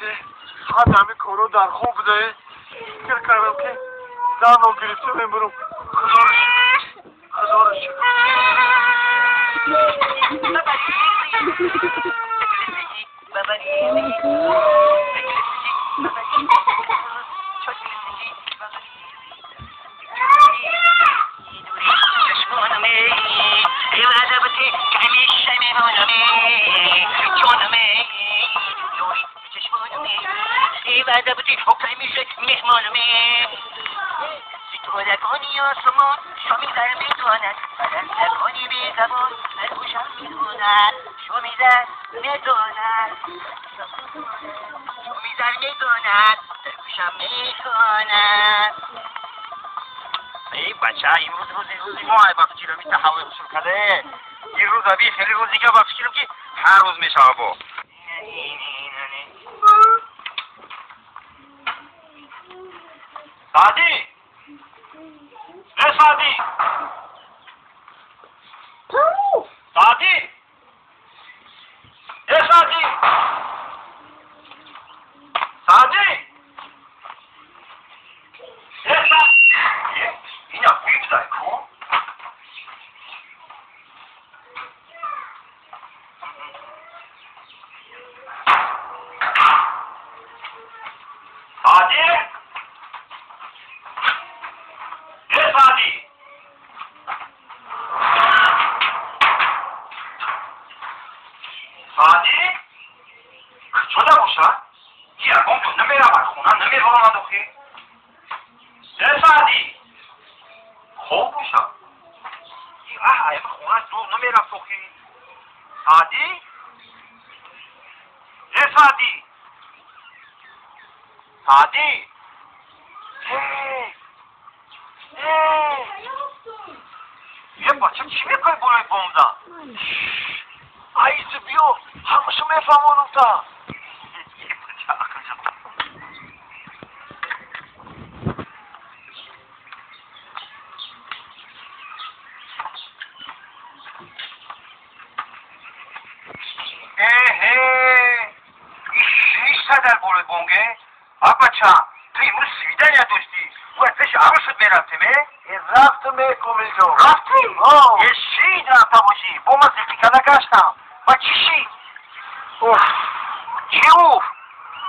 که حد همه کارو در خوب بوده فکر کردم که زن رو گرفته بمیرم. خدا رو شکر. سیتولگانی آسمان شامی در میداند پرندگانی بی زبان در گوشم میدوند شامی در میداند شامی در میداند در گوشم میداند. ای بچه امروز روزی ما با فکرم این تحول شروع کرده. این روز ابی خیلی روزی که با فکرم که هر روز میشه با سعدی نه سعدی سعدی نه سعدی سعدی نه سعدی اینا بیبزای کو سعدی سعدی سعدی شده باشه یه اگم تو نمیرم خونه نمیرم دخی نه سعدی خوب باشه این خونه تو نمیرم دخی سعدی نه سعدی سعدی یه بچه چی میکنی برای بومدن؟ عیزه بیو همشو میفهمونم تا یه بچه اقل جدا چیست در برای بونگه؟ بچه تو امروز سویدن نداشتی و ازش عروست میرفتیمه؟ رفتم کامل جان. رفتی؟ یه چی رفته باشی؟ با من زیقی که نگشتم و چی؟ چی اوف؟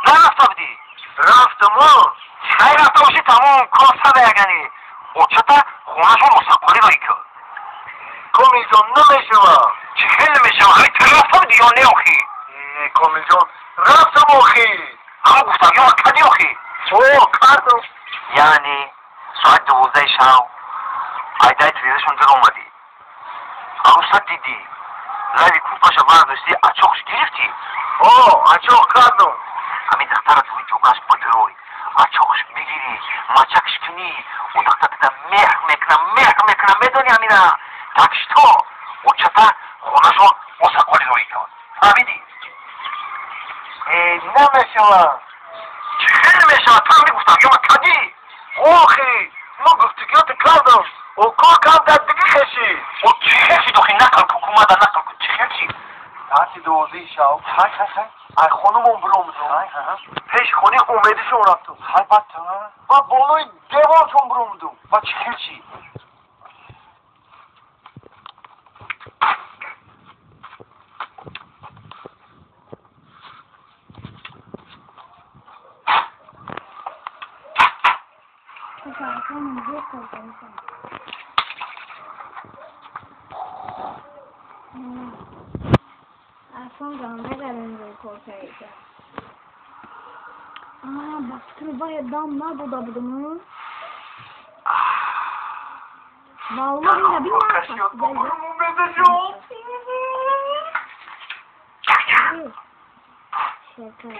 نرفته بودی؟ رفتم خیلی رفته باشی تمام کار سده یگنی او چطور خونهشون مستقبالی دایی که کامل جان نمیشوه. چی خیلی نمیشه؟ همین تو رفته بودی یا نه آخی؟ کامل جان رفتم آخی. همون گفتم یا کدی آخی؟ کردم. یعنی ساعت 12 شب ایده تویدشون در اومدی عروست دیدی لبی کوپاش برداشتی اچاقش گرفتی اچاق کردم. همین دختر توی جوگاش بدروی اچاقش میگیری مچکش کنی و دختر دیدن مهر میکنم میدونی همینا تکش تو و چطور خونهشون مستقبالی روی کن فهمیدی؟ نمیشوه. چی خیلی میشه تو همی گفتم یا کدی آخی ما گفتگیات کردم و کار کم در دیگه خشی و چی خیلی دخی نقل حکومت نقل کن چی خیلی ساعت 12 شب ای خانمون برومدم پیش خونه امیدشون رفتم البته و بالای دیوارشون برومدم و چی خیلی اصلا جانبه در این روی کوتایی که بسکر باید دام نبوده بودم والله بین شکر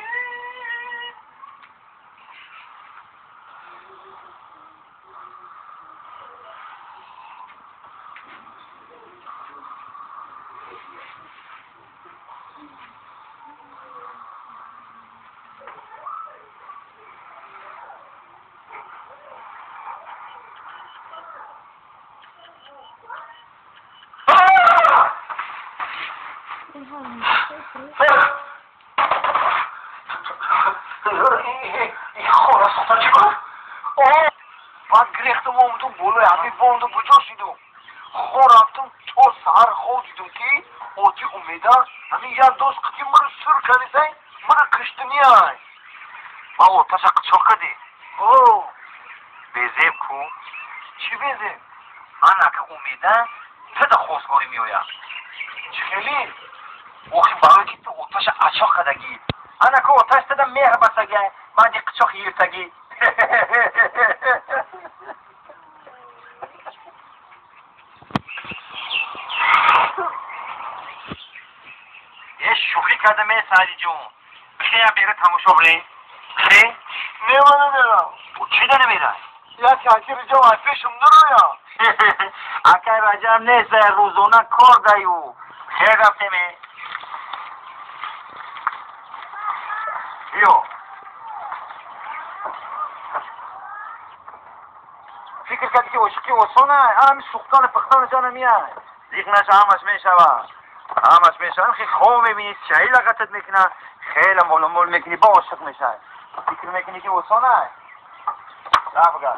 این خورا ساتا چی کن؟ بعد گریختم اومدم بولوی همین بانده بجاشیدم خور رفتم تو سهر خواه دیدم که آتی اومیدن همین یه دوست که مرا سر کنیسن مرا کشتنی های ما اوتاشا قچاق کدی بزیم کو چی بیزیم؟ انا که اومیدن تدا خوزگاری میویم چخیلی؟ اوخی برای که تو اوتاشا اچاق کدگی انا که اوتاش تدا مهر بسگی بعدی قچاق یرتگی یه شوخی کردم سعدی جون خیلی بیره تماشا بلین خیلی؟ نمانه برم چی داره میرن؟ یا که رجا از پیشم نرویم اکر رجب نیست روزانه کار دایو خیلی رفته می بیو فکر کردی که وشکی وصانه همین سوختان پختان جانه میای دیگه نشه همش میشوه همش میشوه خیلی خواه میبینی چهی لغتت میکنه خیلی مول میکنی با عاشق میشه فکر میکنی که وصانه رفگه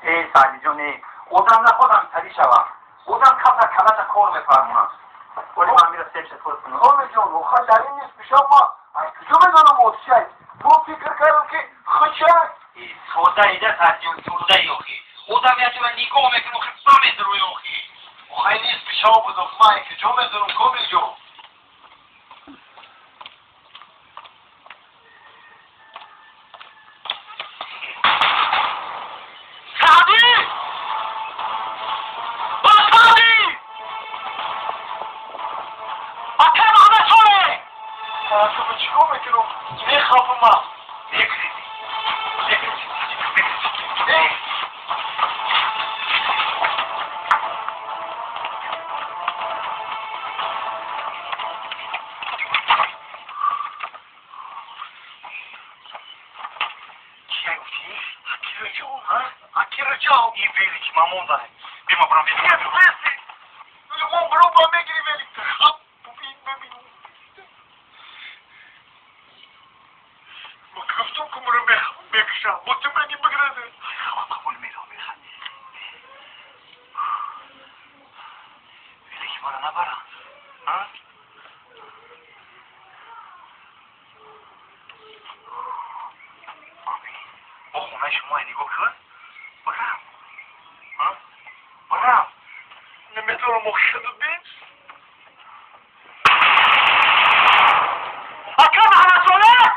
ای سعدی جونی اودم نخودم تری شوه اودم کفت کلت کار میفرمونم ولی من میره سیبش خود کنم نامه جان وخواه در این نیست پیشم ما از کجا بدانم اوتشای تو فکر کردم که خچه سوده ایده سعدی جون سوده ای اخی اودم یه من نگاه میکنم خیلی بمیز روی اخی خیلی نیست پیشم بودم من که جا میدونم کامل جو سعدی با سعدی اکر همه توه تو به چیکار میکنم میخوابم من بگریزی Akira این ویلی که مامون داره بیما برام بیدیم بسی من برو با میگیری ولی ببین ما گفتم که مرا بکشم مطمئنی بگرده قبول میرم میخوانی ویلی که مرا نبرم با خونه شما نگاه کن برم نمیتونم مخشد بین اکرم همساله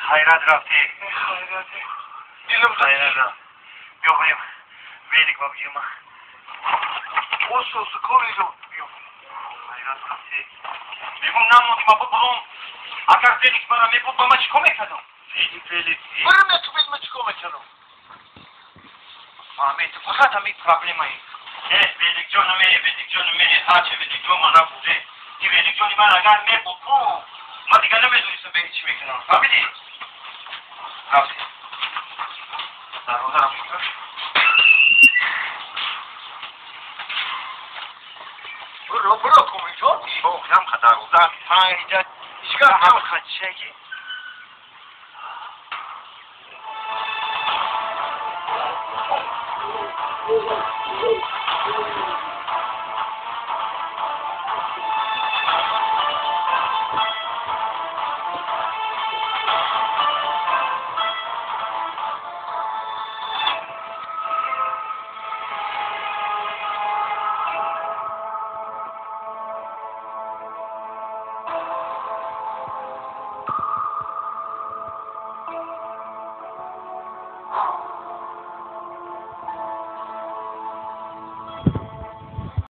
خیرت رفتی خیرته دیلم خیرت بیا بریم ویلیک با بگیم اوسوس کوری جون خیرت رفتی میگم نموندی ما ببرم اگر ویلیک برم میبود با ما چیکار میکردم ویلیک برم تو بیدم چیکار میکنم Ahmet, fakat bir problem var. Evet, velikçonu meni saçı velikçonu bana buldu. Ki velikçonu bana gelme bu. Ma di gane meduisa ben hiç beklemem. Tabii değil. Tabii. Darılar mı? Bırak komutan. Bu hem kadar uzak. Hayda. Çıkar hem kaçacak. Thank you.